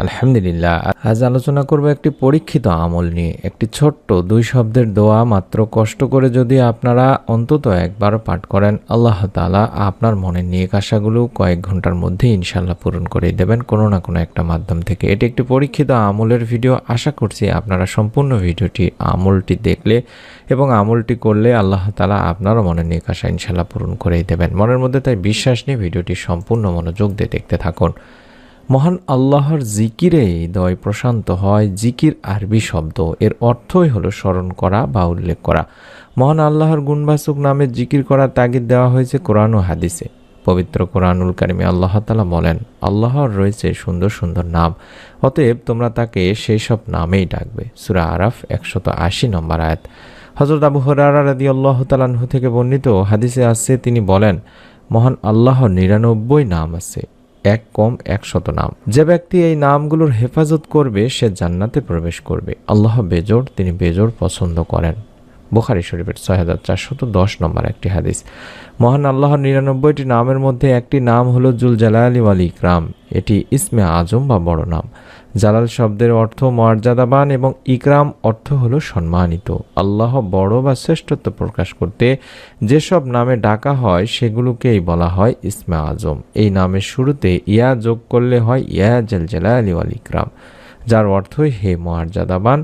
আলহামদুলিল্লাহ। আজ আলোচনা করব একটি পরীক্ষিত আমল নিয়ে। একটি ছোট্ট 2 শব্দের দোয়া মাত্র কষ্ট করে যদি আপনারা অন্তত একবার পাঠ করেন, আল্লাহ তাআলা আপনার মনের নেক আশাগুলো কয়েক ঘন্টার মধ্যে ইনশাআল্লাহ পূরণ করে দেবেন কোনো না কোনো একটা মাধ্যম থেকে। এটি একটি পরীক্ষিত আমলের ভিডিও। আশা করছি আপনারা সম্পূর্ণ ভিডিওটি আমলটি দেখলে এবং আমলটি করলে আল্লাহ তাআলা আপনারও মনের নেক আশা ইনশাআল্লাহ পূরণ করেই দেবেন। মনের মধ্যে তাই বিশ্বাস নিয়ে ভিডিওটি সম্পূর্ণ মনোযোগ দিয়ে দেখতে থাকুন। মহান আল্লাহর জিকিরে হৃদয় প্রশান্ত হয়। জিকির আরবি শব্দ, এর অর্থই হলো স্মরণ করা বা উল্লেখ করা। মহান আল্লাহর গুণবাচক নামে জিকির করার তাগিদ দেওয়া হয়েছে কোরআন ও হাদিসে। পবিত্র কোরআনুল কারিমে আল্লাহ তাআলা বলেন, আল্লাহর রয়েছে সুন্দর সুন্দর নাম, অতএব তোমরা তাকে সেই সব নামেই ডাকবে। সূরা আরাফ 180 নম্বর আয়াত। হযরত আবু হুরায়রা রাদিয়াল্লাহু তাআলা আনহু থেকে বর্ণিত হাদিসে আছে, তিনি বলেন, মহান আল্লাহর 99 নাম আছে, এক কম 100 নাম। যে ব্যক্তি এই নামগুলোর হেফাজত করবে সে জান্নাতে প্রবেশ করবে। আল্লাহ বেজোড়, তিনি বেজোড় পছন্দ করেন। বুখারী শরীফের 6410 নম্বর একটি হাদিস। মহান আল্লাহর 99টি নামের মধ্যে একটি নাম হলো জুল জালালি ওয়াল ইকরাম। এটি ইসমে আজম বা বড় নাম। জালাল শব্দের অর্থ মর্যাদাবান এবং ইকরাম অর্থ হলো সম্মানিত। আল্লাহ বড় বা শ্রেষ্ঠত্ব প্রকাশ করতে যেসব নামে ডাকা হয় সেগুলোকেই বলা হয় ইসমে আজম। এই নামের শুরুতে ইয়া যোগ করলে হয় ইয়া জুল জালালি ওয়াল ইকরাম, যার অর্থই হে মর্যাদাবান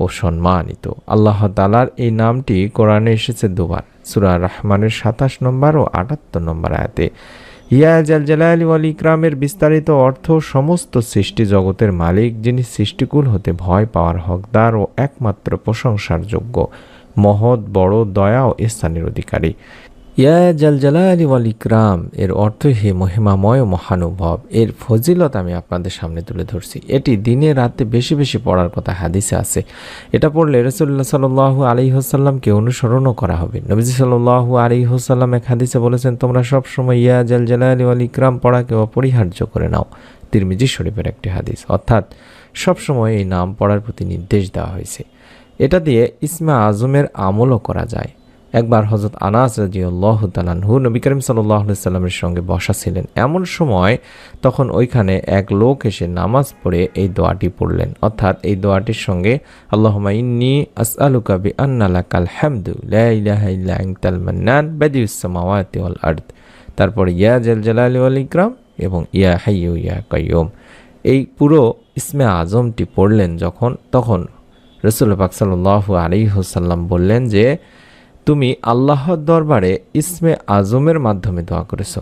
ও সম্মানিত। আল্লাহ তাআলার এই নামটি কোরআনে এসেছে দুবার, সূরা রহমানের 27 নম্বর ও 78 নম্বর আয়াতে। ইয়া জাল জালালি ওয়াল ইকরামের বিস্তারিত অর্থ সমস্ত সৃষ্টি জগতের মালিক, যিনি সৃষ্টিকুল হতে ভয় পাওয়ার হকদার ও একমাত্র প্রশংসার যোগ্য, মহৎ বড় দয়া ও ইহসানের অধিকারী। ইয়া জাল জালালি ওয়াল ইকরাম এর অর্থ হে মহিমাময় ও মহানুভব। এর ফজিলত আমি আপনাদের সামনে তুলে ধরছি। এটি দিনে রাতে বেশি বেশি পড়ার কথা হাদিসে আছে। এটা পড়লে রাসূলুল্লাহ সাল্লাল্লাহু আলাইহি ওয়াসাল্লামকে অনুসরণও করা হবে। নবীজি সাল্লাল্লাহু আলাইহি ওয়াসাল্লাম এক হাদিসে বলেছেন, তোমরা সব সময় ইয়া জাল জালালি ওয়াল ইকরাম পড়াকে অপরিহার্য করে নাও। তিরমিজি শরীফের একটি হাদিস। অর্থাৎ সব সময় এই নাম পড়ার প্রতি নির্দেশ দেওয়া হয়েছে। এটা দিয়ে ইসমে আজমের আমলও করা যায়। একবার হযরত আনাস রাদিয়াল্লাহু তাআলা আনহু নবী করিম সাল্লাল্লাহু আলাইহি সাল্লামের সঙ্গে বসা ছিলেন। এমন সময় তখন ওইখানে এক লোক এসে নামাজ পড়ে এই দোয়াটি পড়লেন। অর্থাৎ এই দোয়াটির সঙ্গে আল্লাহুম্মা ইন্নী আসআলুকা বিআন্না লাকাল হামদু লা ইলাহা ইল্লা আনতাল মান্নান বাদিউস সামাওয়াতি ওয়াল আরদ, তারপর ইয়া জাল জালালি ওয়াল ইকরাম এবং ইয়া হাইয়্যু ইয়া কাইয়্যুম। এই পুরো ইসমে আজমটি পড়লেন যখন, তখন রাসূল পাক সাল্লাল্লাহু আলাইহি ওয়াসাল্লাম বললেন যে, তুমি আল্লাহর দরবারে ইসমে আজমের মাধ্যমে দোয়া করেছো।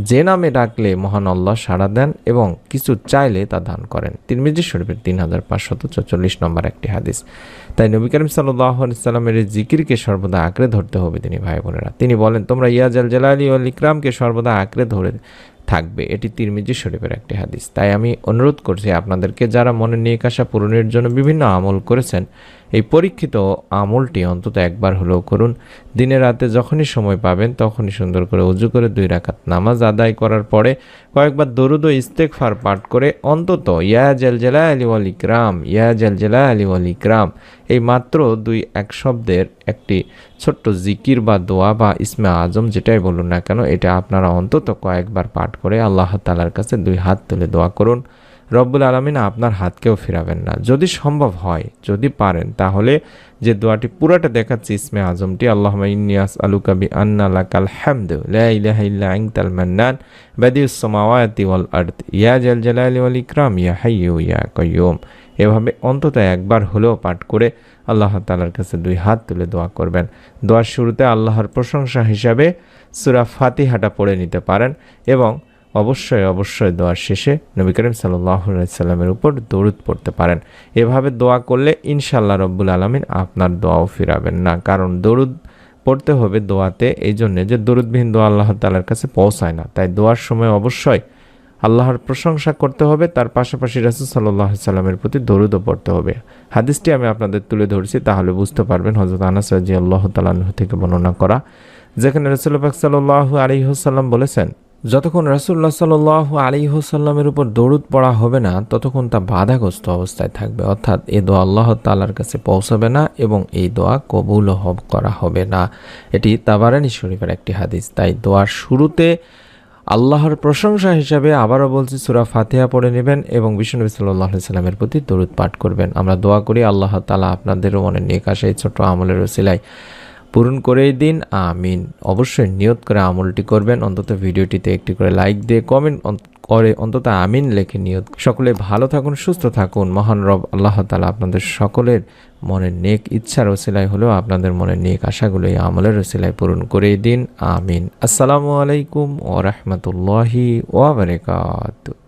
যে নামে ডাকলে মহান আল্লাহ সাড়া দেন এবং কিছু চাইলে তা দান করেন। তিরমিজি শরীফের 3544 নম্বর একটি হাদিস। তাই নবী করিম সাল্লাল্লাহু আলাইহি সাল্লামের জিকিরকে সর্বদা আঁকড়ে ধরতে হবে। তিনি ভাই বোনেরা, তিনি বলেন, তোমরা ইয়া জাল জালালি ওয়াল ইকরামকে সর্বদা আঁকড়ে ধরে থাকবে। এটি তিরমিজি শরীফের একটি হাদিস। তাই আমি অনুরোধ করছি আপনাদেরকে, যারা মনের নেক আশা পূরণের জন্য বিভিন্ন আমল করেছেন, এই পরীক্ষিত আমলটি অন্তত একবার হলেও করুন। দিনে রাতে যখনই সময় পাবেন তখনই সুন্দর করে ওযু করে 2 রাকাত নামাজ আদায় করার পরে কয়েকবার দরুদ ও ইস্তেগফার পাঠ করে অন্তত ইয়া জাল জালালি ওয়াল ইকরাম, ইয়া জাল জালালি ওয়াল ইকরাম এই মাত্র 2-1 শব্দের একটি ছোট্ট জিকির বা দোয়া বা ইসমে আজম যেটাই বলুন না কেন, এটা আপনারা অন্তত কয়েকবার পাঠ করে আল্লাহ তাআলার কাছে 2 হাত তুলে দোয়া করুন। রব্বুল আলামিন আপনার হাতকেও ফিরাবেন না। যদি সম্ভব হয়, যদি পারেন, তাহলে যে দোয়াটি পুরোটা দেখাচ্ছি ইসমে আজমটি, আল্লাহুম্মা ইন্নী আসআলুকা বিআন্না লাকাল হামদু লা ইলাহা ইল্লা আনতাল মান্নান বাদিউস সামাওয়াতি ওয়াল আরদ ইয়া জাল জালালি ওয়াল ইকরাম ইয়া হাইয়্যু ইয়া কাইয়্যুম, এভাবে অন্তত একবার হলেও পাঠ করে আল্লাহ তাআলার কাছে 2 হাত তুলে দোয়া করবেন। দোয়ার শুরুতে আল্লাহর প্রশংসা হিসাবে সূরা ফাতিহাটা পড়ে নিতে পারেন এবং অবশ্যই দোয়ার শেষে নবী করিম সাল্লাল্লাহু আলাইহি সাল্লামের উপর দরুদ পড়তে পারেন। এভাবে দোয়া করলে ইনশাআল্লাহ রব্বুল আলামিন আপনার দোয়াও ফিরাবেন না। কারণ দরুদ পড়তে হবে দোয়াতে, এই জন্য যে দরুদবিহীন দোয়া আল্লাহ তাআলার কাছে পৌঁছায় না। তাই দোয়ার সময় অবশ্যই আল্লাহর প্রশংসা করতে হবে, তার পাশাপাশি রাসূল সাল্লাল্লাহু আলাইহি সাল্লামের প্রতি দরুদও পড়তে হবে। হাদিসটি আমি আপনাদের তুলে ধরছি, তাহলে বুঝতে পারবেন। হযরত আনাস রাদিয়াল্লাহু তাআলা আনহু থেকে বর্ণনা করা, যেখানে রাসূল পাক সাল্লাল্লাহু আলাইহি ওয়াসাল্লাম বলেছেন, যতক্ষণ রাসূলুল্লাহ সাল্লাল্লাহু আলাইহি ওয়াসাল্লামের উপর দরুদ পড়া হবে না ততক্ষণ তা বাধাগ্রস্ত অবস্থায় থাকবে। অর্থাৎ এই দোয়া আল্লাহ তাআলার কাছে পৌঁছাবে না এবং এই দোয়া কবুল করা হবে না। এটি তাবারানী শরীফের একটি হাদিস। তাই দোয়ার শুরুতে আল্লাহর প্রশংসা হিসাবে আবারও বলছি সূরা ফাতিহা পড়ে নেবেন এবং বিশ্বনবী সাল্লাল্লাহু আলাইহি সাল্লামের প্রতি দরুদ পাঠ করবেন। আমরা দোয়া করি আল্লাহ তাআলা আপনাদেরও মনের নেক আশা এই ছোট্ট আমলের ওসিলায় পূরণ করেই দিন, আমিন। অবশ্যই নিয়ত করে আমলটি করবেন, অন্তত ভিডিওটিতে একটি করে লাইক দিয়ে কমেন্ট করে অন্তত আমিন লেখে নিয়ত। সকলে ভালো থাকুন, সুস্থ থাকুন। মহান রব আল্লাহ তাআলা আপনাদের সকলের মনের নেক ইচ্ছার ওসিলায় হলেও আপনাদের মনের নেক আশাগুলো এই আমলের ওসিলায় পূরণ করেই দিন, আমিন। আসসালামু আলাইকুম ওয়া রাহমাতুল্লাহি ওয়া বারাকাতুহু।